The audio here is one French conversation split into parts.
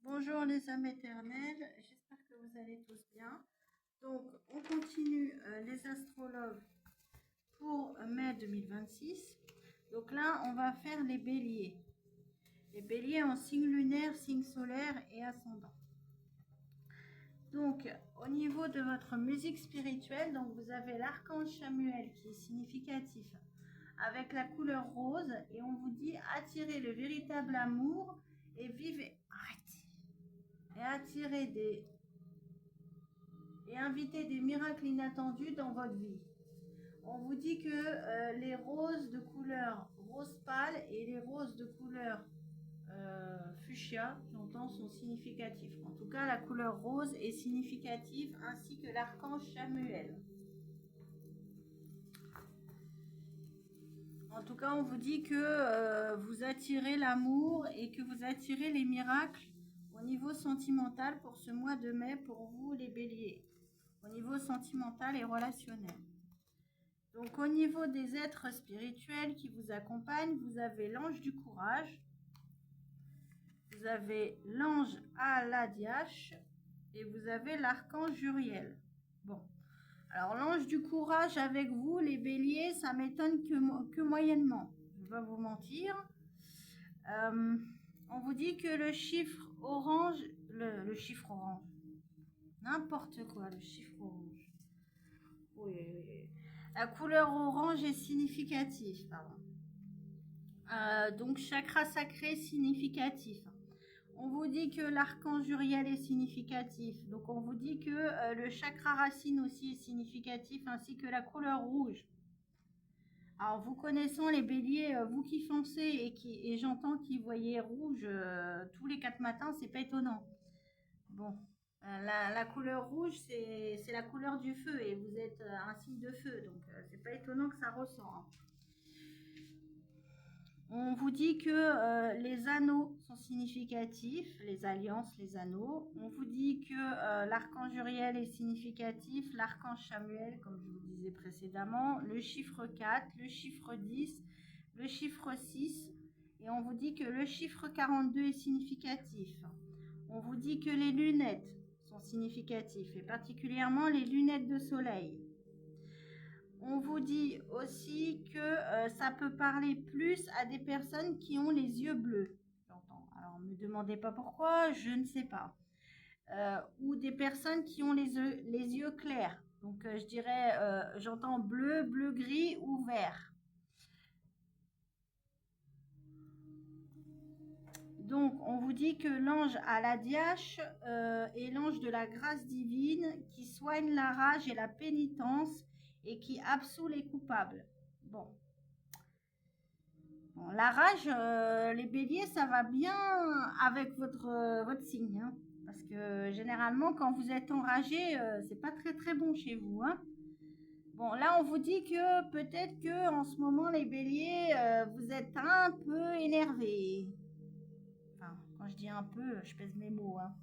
Bonjour les âmes éternelles, j'espère que vous allez tous bien. Donc on continue les astrologues pour mai 2026. Donc là on va faire les béliers. Les béliers en signe lunaire, signe solaire et ascendant. Donc au niveau de votre musique spirituelle, donc vous avez l'archange Samuel qui est significatif avec la couleur rose et on vous dit attirez le véritable amour et vivez. Arrêtez. Et attirer et inviter des miracles inattendus dans votre vie. On vous dit que les roses de couleur rose pâle et les roses de couleur fuchsia, j'entends, sont significatifs. En tout cas, la couleur rose est significative, ainsi que l'archange Samuel. En tout cas, on vous dit que vous attirez l'amour et que vous attirez les miracles au niveau sentimental pour ce mois de mai pour vous les béliers, au niveau sentimental et relationnel. Donc au niveau des êtres spirituels qui vous accompagnent, vous avez l'ange du courage, vous avez l'ange Aladiash et vous avez l'archange Uriel. Bon, alors l'ange du courage avec vous, les béliers, ça m'étonne que moyennement, je ne vais pas vous mentir. On vous dit que le chiffre orange, le chiffre orange, n'importe quoi, le chiffre orange. Oui. La couleur orange est significative, pardon. Donc chakra sacré significatif. On vous dit que l'archange Uriel est significatif. Donc on vous dit que le chakra racine aussi est significatif, ainsi que la couleur rouge. Alors vous connaissant les béliers, vous qui foncez et j'entends qui voyez rouge tous les 4 matins, c'est pas étonnant. Bon, la couleur rouge, c'est la couleur du feu et vous êtes un signe de feu, donc c'est pas étonnant que ça ressort. Hein. On vous dit que les anneaux sont significatifs, les alliances, les anneaux. On vous dit que l'archange Uriel est significatif, l'archange Samuel, comme je vous disais précédemment, le chiffre 4, le chiffre 10, le chiffre 6. Et on vous dit que le chiffre 42 est significatif. On vous dit que les lunettes sont significatifs, et particulièrement les lunettes de soleil. On vous dit aussi que ça peut parler plus à des personnes qui ont les yeux bleus. J'entends. Alors, ne me demandez pas pourquoi, je ne sais pas. Ou des personnes qui ont les yeux clairs. Donc, je dirais, j'entends bleu, bleu-gris ou vert. Donc, on vous dit que l'ange Aladiash est l'ange de la grâce divine qui soigne la rage et la pénitence et qui absout les coupables. Bon, la rage, les béliers, ça va bien avec votre signe. Hein, parce que généralement, quand vous êtes enragé, c'est pas très très bon chez vous. Hein. Bon, là, on vous dit que peut-être que en ce moment, les béliers, vous êtes un peu énervés. Enfin, quand je dis un peu, je pèse mes mots. Hein.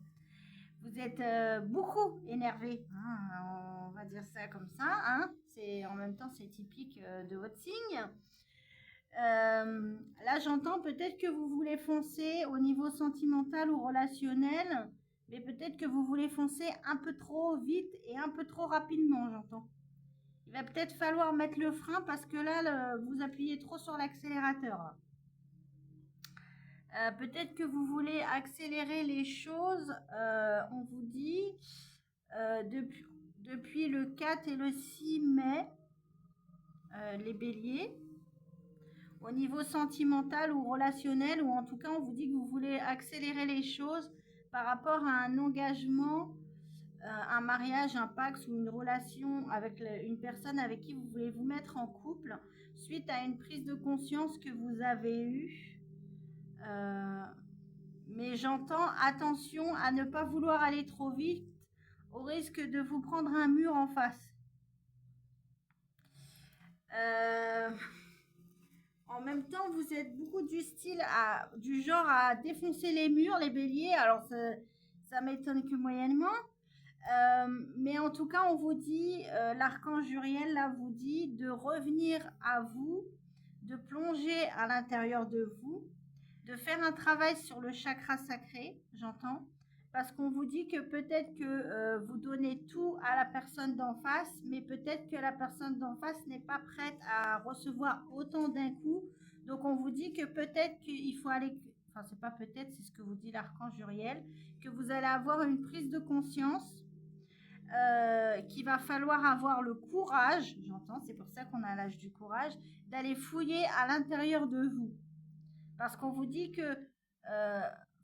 Vous êtes beaucoup énervé, hein, on va dire ça comme ça. Hein. En même temps, c'est typique de votre signe. Là, j'entends peut-être que vous voulez foncer au niveau sentimental ou relationnel, mais peut-être que vous voulez foncer un peu trop vite et un peu trop rapidement, j'entends. Il va peut-être falloir mettre le frein parce que là, vous appuyez trop sur l'accélérateur. Peut-être que vous voulez accélérer les choses, on vous dit, depuis le 4 et le 6 mai, les béliers. Au niveau sentimental ou relationnel, ou en tout cas, on vous dit que vous voulez accélérer les choses par rapport à un engagement, un mariage, un pacte ou une relation avec une personne avec qui vous voulez vous mettre en couple suite à une prise de conscience que vous avez eue. Mais j'entends attention à ne pas vouloir aller trop vite au risque de vous prendre un mur en face. En même temps, vous êtes beaucoup du genre à défoncer les murs, les béliers. Alors, ça m'étonne que moyennement. Mais en tout cas, on vous dit, l'archange Uriel, là, vous dit de revenir à vous, de plonger à l'intérieur de vous, de faire un travail sur le chakra sacré, j'entends, parce qu'on vous dit que peut-être que vous donnez tout à la personne d'en face, mais peut-être que la personne d'en face n'est pas prête à recevoir autant d'un coup. Donc on vous dit que peut-être qu'il faut aller, enfin c'est pas peut-être, c'est ce que vous dit l'archange Uriel, que vous allez avoir une prise de conscience, qu'il va falloir avoir le courage, j'entends, c'est pour ça qu'on a l'âge du courage, d'aller fouiller à l'intérieur de vous. Parce qu'on vous dit que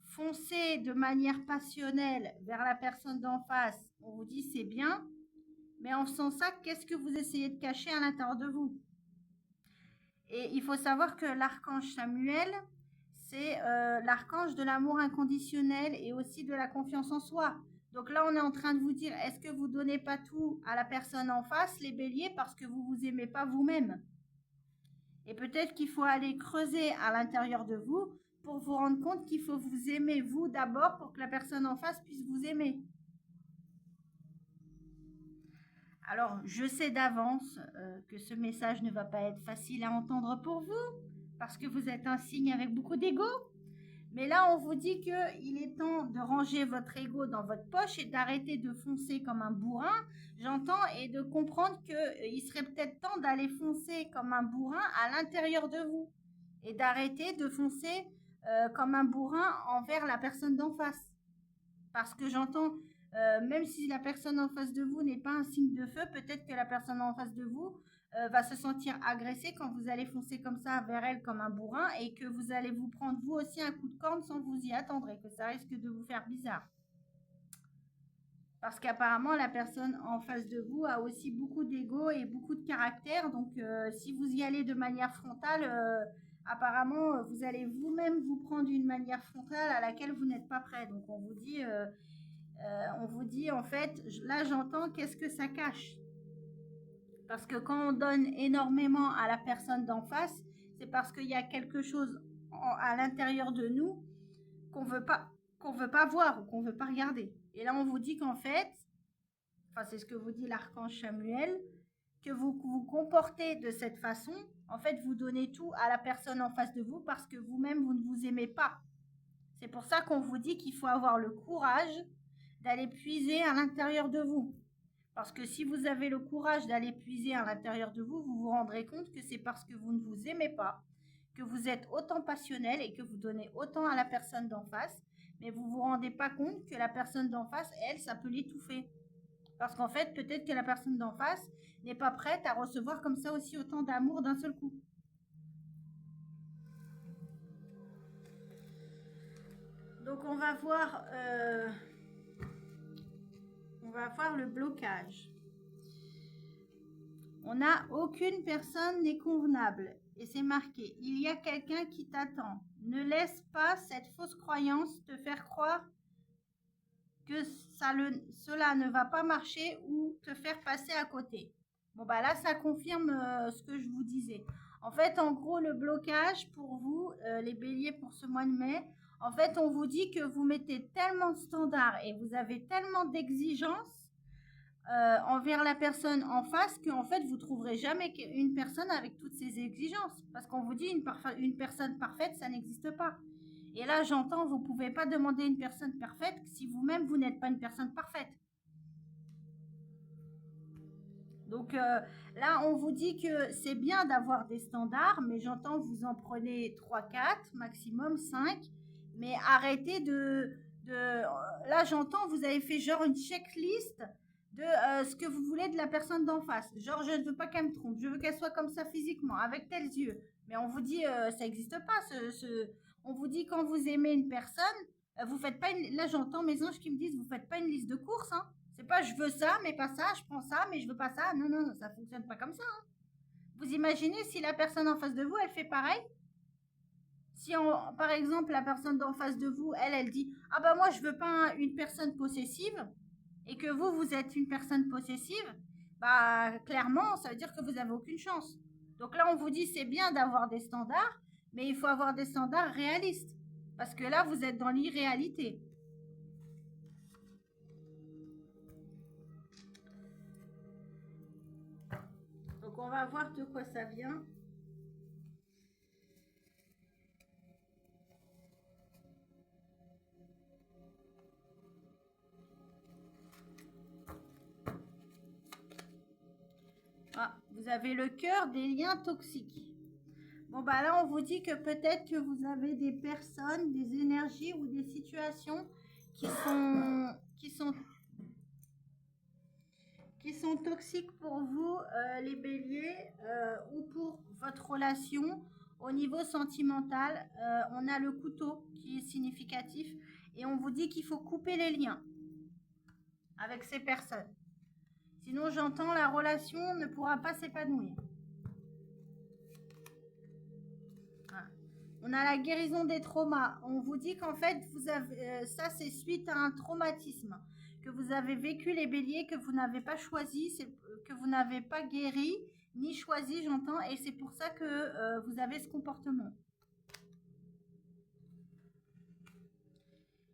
foncer de manière passionnelle vers la personne d'en face, on vous dit c'est bien, mais en faisant ça, qu'est-ce que vous essayez de cacher à l'intérieur de vous? Et il faut savoir que l'archange Samuel, c'est l'archange de l'amour inconditionnel et aussi de la confiance en soi. Donc là, on est en train de vous dire, est-ce que vous donnez pas tout à la personne en face, les béliers, parce que vous vous aimez pas vous-même? Et peut-être qu'il faut aller creuser à l'intérieur de vous pour vous rendre compte qu'il faut vous aimer vous d'abord pour que la personne en face puisse vous aimer. Alors, je sais d'avance que ce message ne va pas être facile à entendre pour vous, parce que vous êtes un signe avec beaucoup d'ego. Mais là, on vous dit qu'il est temps de ranger votre ego dans votre poche et d'arrêter de foncer comme un bourrin, j'entends, et de comprendre qu'il serait peut-être temps d'aller foncer comme un bourrin à l'intérieur de vous. Et d'arrêter de foncer comme un bourrin envers la personne d'en face. Parce que j'entends, même si la personne en face de vous n'est pas un signe de feu, peut-être que la personne en face de vous va se sentir agressée quand vous allez foncer comme ça vers elle comme un bourrin et que vous allez vous prendre vous aussi un coup de corne sans vous y attendre et que ça risque de vous faire bizarre. Parce qu'apparemment, la personne en face de vous a aussi beaucoup d'ego et beaucoup de caractère. Donc, si vous y allez de manière frontale, apparemment, vous allez vous-même vous prendre une manière frontale à laquelle vous n'êtes pas prêt. Donc, on vous dit en fait, là, j'entends qu'est-ce que ça cache. Parce que quand on donne énormément à la personne d'en face, c'est parce qu'il y a quelque chose à l'intérieur de nous qu'on veut pas voir ou qu'on veut pas regarder. Et là, on vous dit qu'en fait, enfin c'est ce que vous dit l'archange Samuel, que vous vous comportez de cette façon, en fait, vous donnez tout à la personne en face de vous parce que vous-même, vous ne vous aimez pas. C'est pour ça qu'on vous dit qu'il faut avoir le courage d'aller puiser à l'intérieur de vous. Parce que si vous avez le courage d'aller puiser à l'intérieur de vous, vous vous rendrez compte que c'est parce que vous ne vous aimez pas, que vous êtes autant passionnel et que vous donnez autant à la personne d'en face, mais vous ne vous rendez pas compte que la personne d'en face, elle, ça peut l'étouffer. Parce qu'en fait, peut-être que la personne d'en face n'est pas prête à recevoir comme ça aussi autant d'amour d'un seul coup. Donc on va voir le blocage. On n'a aucune personne n'est convenable. Et c'est marqué, il y a quelqu'un qui t'attend. Ne laisse pas cette fausse croyance te faire croire que cela ne va pas marcher ou te faire passer à côté. Bon, bah là, ça confirme ce que je vous disais. En fait, en gros, le blocage pour vous, les béliers pour ce mois de mai, en fait, on vous dit que vous mettez tellement de standards et vous avez tellement d'exigences envers la personne en face qu'en fait vous trouverez jamais une personne avec toutes ces exigences parce qu'on vous dit une personne parfaite ça n'existe pas. Et là j'entends vous pouvez pas demander une personne parfaite si vous-même vous n'êtes pas une personne parfaite. Donc là on vous dit que c'est bien d'avoir des standards mais j'entends vous en prenez 3-4 maximum 5 mais arrêtez là j'entends vous avez fait genre une checklist de ce que vous voulez de la personne d'en face. Genre, je ne veux pas qu'elle me trompe, je veux qu'elle soit comme ça physiquement, avec tels yeux. Mais on vous dit, ça n'existe pas. On vous dit quand vous aimez une personne, vous faites pas une... Là, j'entends mes anges qui me disent, vous faites pas une liste de courses. Hein. C'est pas je veux ça, mais pas ça, je prends ça, mais je veux pas ça. Non, non, ça fonctionne pas comme ça. Hein. Vous imaginez si la personne en face de vous, elle fait pareil? Si, par exemple, la personne d'en face de vous, elle dit, ah bah moi, je veux pas une personne possessive, et que vous êtes une personne possessive, bah clairement, ça veut dire que vous n'avez aucune chance. Donc là, on vous dit c'est bien d'avoir des standards, mais il faut avoir des standards réalistes. Parce que là, vous êtes dans l'irréalité. Donc on va voir de quoi ça vient. Vous avez le cœur des liens toxiques. Bon, bah là, on vous dit que peut-être que vous avez des personnes, des énergies ou des situations qui sont, qui sont, qui sont toxiques pour vous, les béliers, ou pour votre relation. Au niveau sentimental, on a le couteau qui est significatif et on vous dit qu'il faut couper les liens avec ces personnes. Sinon, j'entends, la relation ne pourra pas s'épanouir. Voilà. On a la guérison des traumas. On vous dit qu'en fait, vous avez, ça c'est suite à un traumatisme que vous avez vécu, les béliers, que vous n'avez pas choisi, que vous n'avez pas guéri, ni choisi, j'entends, et c'est pour ça que vous avez ce comportement.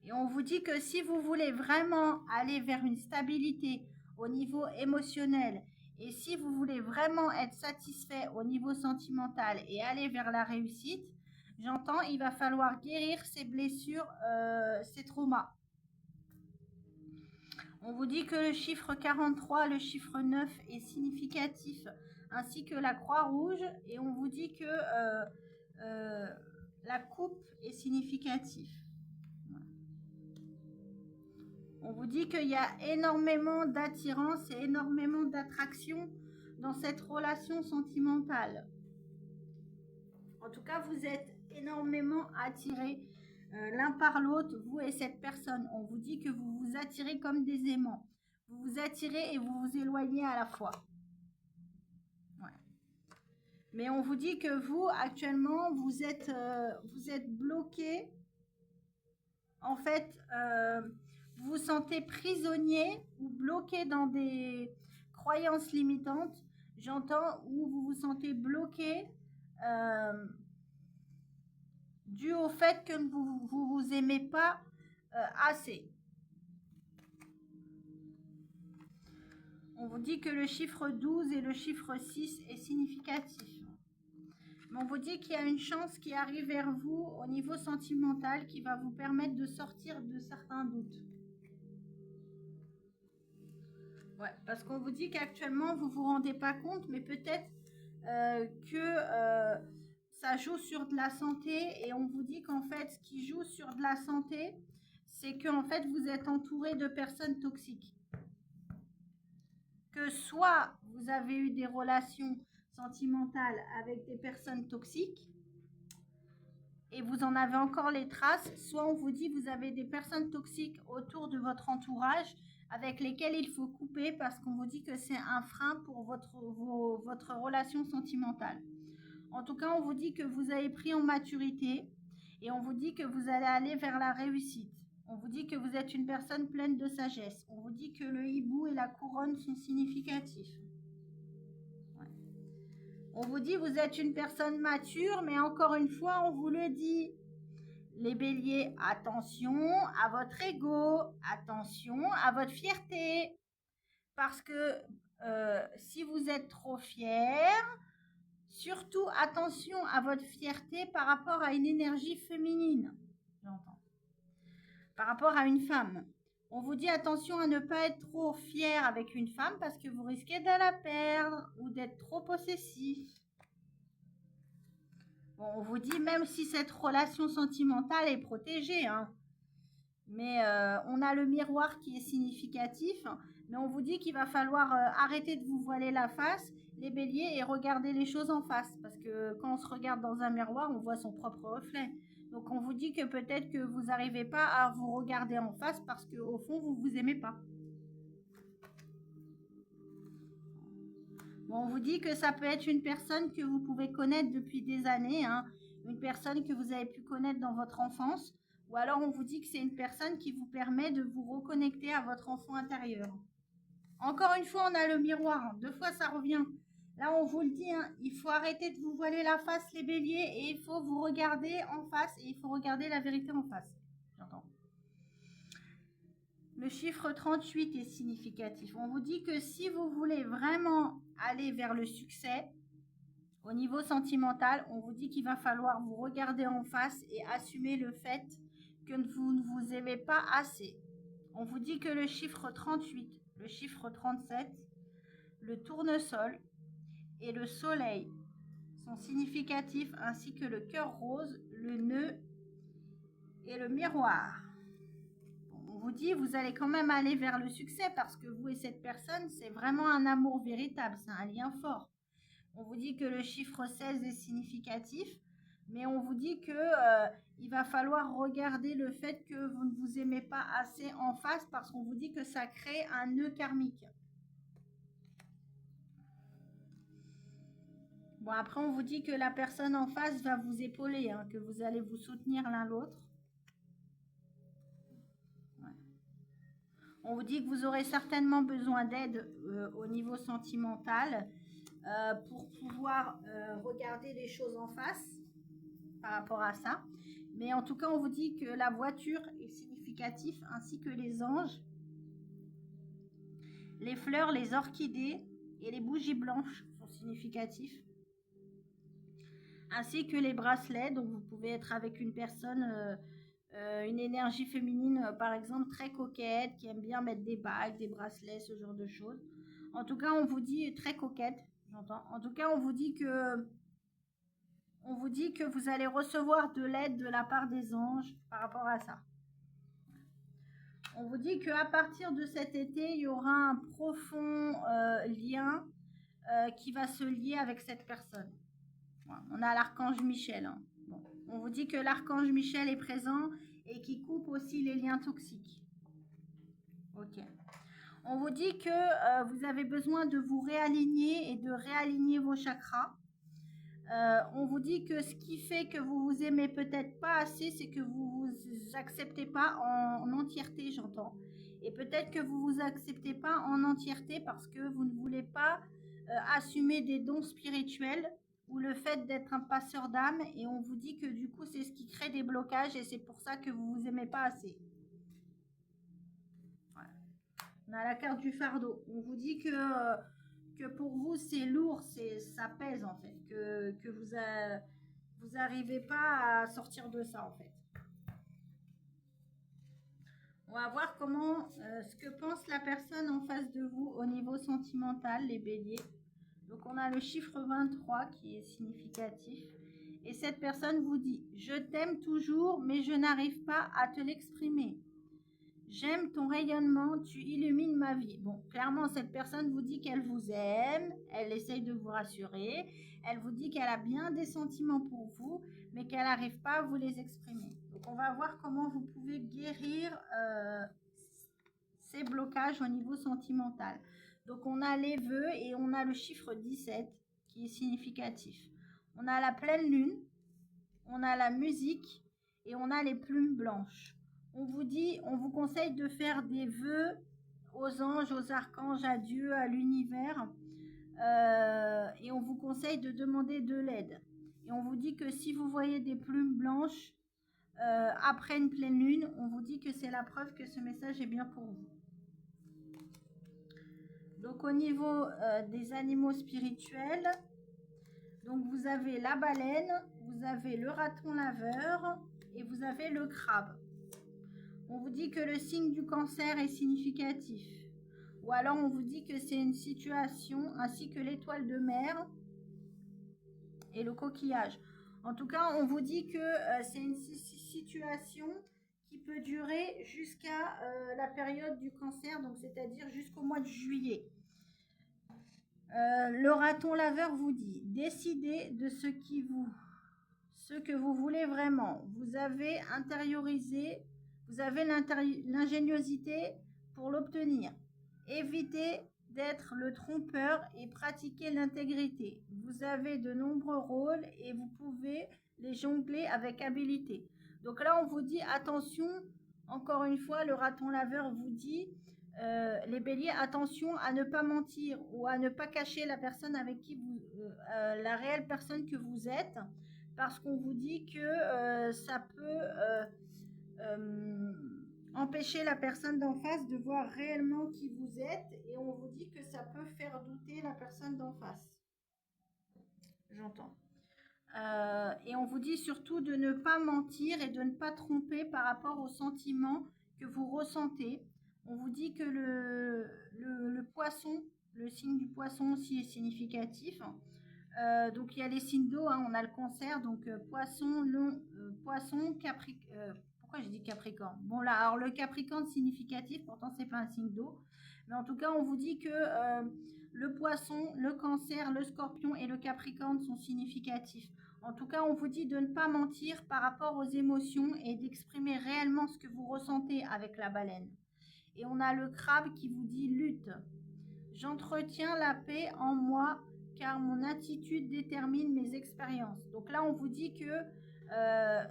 Et on vous dit que si vous voulez vraiment aller vers une stabilité au niveau émotionnel et si vous voulez vraiment être satisfait au niveau sentimental et aller vers la réussite, j'entends, il va falloir guérir ces blessures, ces traumas. On vous dit que le chiffre 43, le chiffre 9 est significatif, ainsi que la croix rouge, et on vous dit que la coupe est significative. On vous dit qu'il y a énormément d'attirance et énormément d'attraction dans cette relation sentimentale. En tout cas, vous êtes énormément attirés l'un par l'autre, vous et cette personne. On vous dit que vous vous attirez comme des aimants. Vous vous attirez et vous vous éloignez à la fois. Ouais. Mais on vous dit que vous, actuellement, vous êtes bloqué. En fait, vous vous sentez prisonnier ou bloqué dans des croyances limitantes. J'entends où vous vous sentez bloqué dû au fait que vous aimez pas assez. On vous dit que le chiffre 12 et le chiffre 6 est significatif. Mais on vous dit qu'il y a une chance qui arrive vers vous au niveau sentimental qui va vous permettre de sortir de certains doutes. Ouais, parce qu'on vous dit qu'actuellement, vous ne vous rendez pas compte, mais peut-être que ça joue sur de la santé. Et on vous dit qu'en fait, ce qui joue sur de la santé, c'est qu'en fait, vous êtes entouré de personnes toxiques. Que soit vous avez eu des relations sentimentales avec des personnes toxiques, et vous en avez encore les traces, soit on vous dit que vous avez des personnes toxiques autour de votre entourage avec lesquelles il faut couper parce qu'on vous dit que c'est un frein pour votre relation sentimentale. En tout cas, on vous dit que vous avez pris en maturité et on vous dit que vous allez aller vers la réussite. On vous dit que vous êtes une personne pleine de sagesse. On vous dit que le hibou et la couronne sont significatifs. Ouais. On vous dit que vous êtes une personne mature, mais encore une fois, on vous le dit. Les béliers, attention à votre ego, attention à votre fierté. Parce que si vous êtes trop fier, surtout attention à votre fierté par rapport à une énergie féminine. J'entends. Par rapport à une femme. On vous dit attention à ne pas être trop fier avec une femme parce que vous risquez de la perdre ou d'être trop possessif. Bon, on vous dit même si cette relation sentimentale est protégée, hein. Mais on a le miroir qui est significatif, mais on vous dit qu'il va falloir arrêter de vous voiler la face, les béliers, et regarder les choses en face. Parce que quand on se regarde dans un miroir, on voit son propre reflet. Donc on vous dit que peut-être que vous n'arrivez pas à vous regarder en face parce qu'au fond, vous ne vous aimez pas. Bon, on vous dit que ça peut être une personne que vous pouvez connaître depuis des années, hein, une personne que vous avez pu connaître dans votre enfance, ou alors on vous dit que c'est une personne qui vous permet de vous reconnecter à votre enfant intérieur. Encore une fois, on a le miroir, hein, 2 fois ça revient. Là, on vous le dit, hein, il faut arrêter de vous voiler la face, les béliers, et il faut vous regarder en face, et il faut regarder la vérité en face. J'entends. Le chiffre 38 est significatif. On vous dit que si vous voulez vraiment aller vers le succès, au niveau sentimental, on vous dit qu'il va falloir vous regarder en face et assumer le fait que vous ne vous aimez pas assez. On vous dit que le chiffre 38, le chiffre 37, le tournesol et le soleil sont significatifs, ainsi que le cœur rose, le nœud et le miroir. On vous dit, vous allez quand même aller vers le succès parce que vous et cette personne, c'est vraiment un amour véritable, c'est un lien fort. On vous dit que le chiffre 16 est significatif, mais on vous dit que il va falloir regarder le fait que vous ne vous aimez pas assez en face parce qu'on vous dit que ça crée un nœud karmique. Bon, après, on vous dit que la personne en face va vous épauler, hein, que vous allez vous soutenir l'un l'autre. Ouais. On vous dit que vous aurez certainement besoin d'aide au niveau sentimental pour pouvoir regarder les choses en face par rapport à ça. Mais en tout cas, on vous dit que la voiture est significative, ainsi que les anges, les fleurs, les orchidées et les bougies blanches sont significatifs, ainsi que les bracelets. Donc vous pouvez être avec une personne, une énergie féminine, par exemple, très coquette, qui aime bien mettre des bagues, des bracelets, ce genre de choses. En tout cas, on vous dit très coquette, j'entends. En tout cas, on vous dit que vous allez recevoir de l'aide de la part des anges par rapport à ça. On vous dit qu'à partir de cet été, il y aura un profond lien qui va se lier avec cette personne. Voilà. On a l'archange Michel. Hein. Bon. On vous dit que l'archange Michel est présent et qui coupe aussi les liens toxiques. Ok. On vous dit que vous avez besoin de vous réaligner et de réaligner vos chakras. On vous dit que ce qui fait que vous vous aimez peut-être pas assez, c'est que vous vous acceptez pas en entièreté, j'entends. Et peut-être que vous vous acceptez pas en entièreté parce que vous ne voulez pas assumer des dons spirituels ou le fait d'être un passeur d'âme. Et on vous dit que du coup, c'est ce qui crée des blocages et c'est pour ça que vous vous aimez pas assez. Voilà. On a la carte du fardeau. On vous dit que pour vous c'est lourd, ça pèse en fait, que vous n'arrivez pas à sortir de ça en fait. On va voir comment ce que pense la personne en face de vous au niveau sentimental, les béliers. Donc on a le chiffre 23 qui est significatif. Et cette personne vous dit: je t'aime toujours, mais je n'arrive pas à te l'exprimer. J'aime ton rayonnement, tu illumines ma vie. Bon, clairement, cette personne vous dit qu'elle vous aime, elle essaye de vous rassurer, elle vous dit qu'elle a bien des sentiments pour vous, mais qu'elle n'arrive pas à vous les exprimer. Donc, on va voir comment vous pouvez guérir ces blocages au niveau sentimental. Donc, on a les vœux et on a le chiffre 17 qui est significatif. On a la pleine lune, on a la musique et on a les plumes blanches. On vous dit, on vous conseille de faire des vœux aux anges, aux archanges, à Dieu, à l'univers. Et on vous conseille de demander de l'aide. Et on vous dit que si vous voyez des plumes blanches après une pleine lune, on vous dit que c'est la preuve que ce message est bien pour vous. Donc au niveau des animaux spirituels, donc vous avez la baleine, vous avez le raton laveur et vous avez le crabe. On vous dit que le signe du cancer est significatif. Ou alors on vous dit que c'est une situation, ainsi que l'étoile de mer et le coquillage. En tout cas, on vous dit que c'est une situation qui peut durer jusqu'à la période du cancer, donc c'est-à-dire jusqu'au mois de juillet. Le raton laveur vous dit: décidez de ce que vous voulez vraiment. Vous avez intériorisé, vous avez l'ingéniosité pour l'obtenir. Évitez d'être le trompeur et pratiquez l'intégrité. Vous avez de nombreux rôles et vous pouvez les jongler avec habileté. Donc là, on vous dit attention, encore une fois, le raton laveur vous dit, les béliers, attention à ne pas mentir ou à ne pas cacher la personne avec qui vous, la réelle personne que vous êtes, parce qu'on vous dit que ça peut empêcher la personne d'en face de voir réellement qui vous êtes, et on vous dit que ça peut faire douter la personne d'en face. J'entends. Et on vous dit surtout de ne pas mentir et de ne pas tromper par rapport aux sentiments que vous ressentez. On vous dit que le poisson, le signe du poisson aussi est significatif. Donc il y a les signes d'eau, hein, on a le cancer, donc poisson, lion, poisson, pourquoi j'ai dit capricorne? Bon là, alors le capricorne significatif, pourtant c'est pas un signe d'eau, mais en tout cas on vous dit que le poisson, le cancer, le scorpion et le capricorne sont significatifs. En tout cas, on vous dit de ne pas mentir par rapport aux émotions et d'exprimer réellement ce que vous ressentez avec la baleine. Et on a le crabe qui vous dit lutte. J'entretiens la paix en moi car mon attitude détermine mes expériences. Donc là, on vous dit que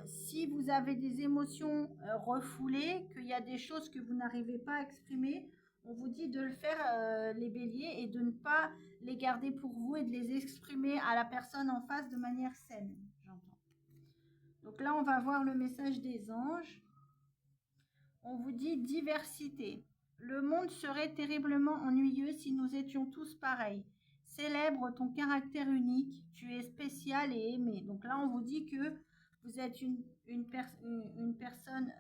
si vous avez des émotions refoulées, qu'il y a des choses que vous n'arrivez pas à exprimer, on vous dit de le faire, les béliers, et de ne pas les garder pour vous et de les exprimer à la personne en face de manière saine, j'entends. Donc là, on va voir le message des anges. On vous dit diversité. Le monde serait terriblement ennuyeux si nous étions tous pareils. Célèbre ton caractère unique, tu es spécial et aimé. Donc là, on vous dit que vous êtes une personne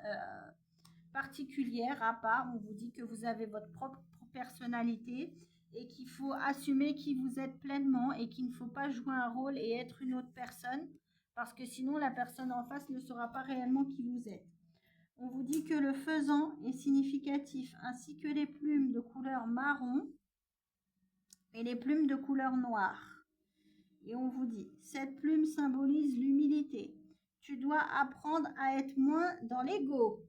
particulière, à part. On vous dit que vous avez votre propre personnalité et qu'il faut assumer qui vous êtes pleinement et qu'il ne faut pas jouer un rôle et être une autre personne parce que sinon la personne en face ne saura pas réellement qui vous êtes. On vous dit que le faisan est significatif, ainsi que les plumes de couleur marron et les plumes de couleur noire. Et on vous dit, cette plume symbolise l'humilité. Tu dois apprendre à être moins dans l'ego.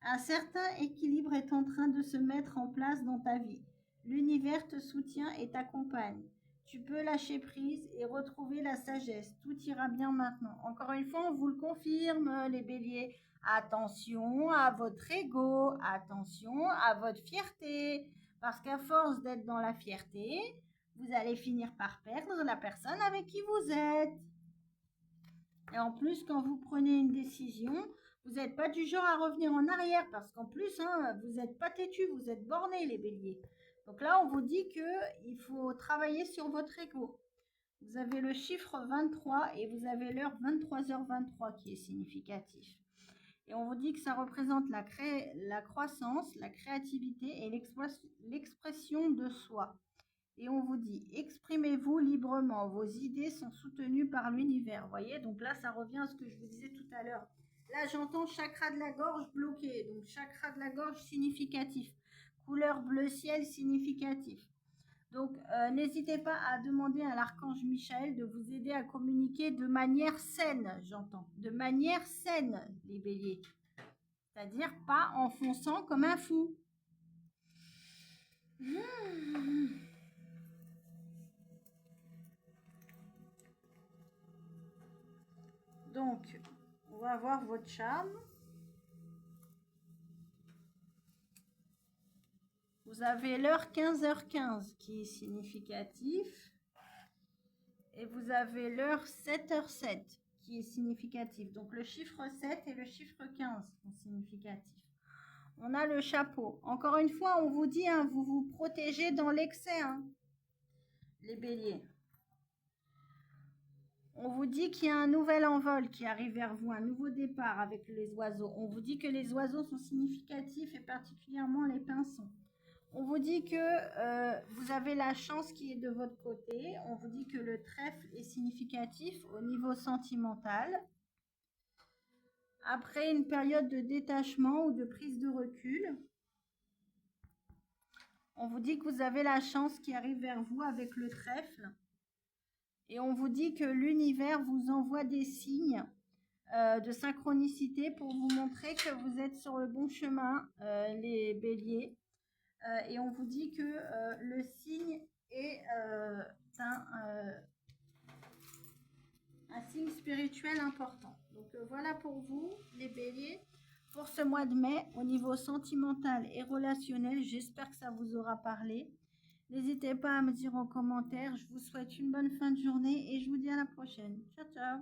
Un certain équilibre est en train de se mettre en place dans ta vie. L'univers te soutient et t'accompagne. Tu peux lâcher prise et retrouver la sagesse. Tout ira bien maintenant. Encore une fois, on vous le confirme, les béliers. Attention à votre ego, attention à votre fierté. Parce qu'à force d'être dans la fierté, vous allez finir par perdre la personne avec qui vous êtes. Et en plus, quand vous prenez une décision, vous n'êtes pas du genre à revenir en arrière parce qu'en plus, hein, vous n'êtes pas têtu, vous êtes bornés, les béliers. Donc là, on vous dit qu'il faut travailler sur votre ego. Vous avez le chiffre 23 et vous avez l'heure 23h23 qui est significatif. Et on vous dit que ça représente la croissance, la créativité et l'expression de soi. Et on vous dit, exprimez-vous librement, vos idées sont soutenues par l'univers. Vous voyez, donc là, ça revient à ce que je vous disais tout à l'heure. Là, j'entends chakra de la gorge bloqué, donc chakra de la gorge significatif. Couleur bleu ciel significatif. Donc, n'hésitez pas à demander à l'archange Michael de vous aider à communiquer de manière saine, j'entends. De manière saine, les béliers. C'est-à-dire pas en fonçant comme un fou. Donc, on va voir votre charme. Vous avez l'heure 15h15 qui est significatif. Et vous avez l'heure 7h07 qui est significatif. Donc le chiffre 7 et le chiffre 15 sont significatifs. On a le chapeau. Encore une fois, on vous dit, hein, vous vous protégez dans l'excès, hein, les béliers. On vous dit qu'il y a un nouvel envol qui arrive vers vous, un nouveau départ avec les oiseaux. On vous dit que les oiseaux sont significatifs et particulièrement les pinsons. On vous dit que vous avez la chance qui est de votre côté. On vous dit que le trèfle est significatif au niveau sentimental. Après une période de détachement ou de prise de recul, on vous dit que vous avez la chance qui arrive vers vous avec le trèfle. Et on vous dit que l'univers vous envoie des signes de synchronicité pour vous montrer que vous êtes sur le bon chemin, les béliers. Et on vous dit que le signe est un signe spirituel important. Donc voilà pour vous, les béliers, pour ce mois de mai, au niveau sentimental et relationnel. J'espère que ça vous aura parlé. N'hésitez pas à me dire en commentaire. Je vous souhaite une bonne fin de journée et je vous dis à la prochaine. Ciao, ciao.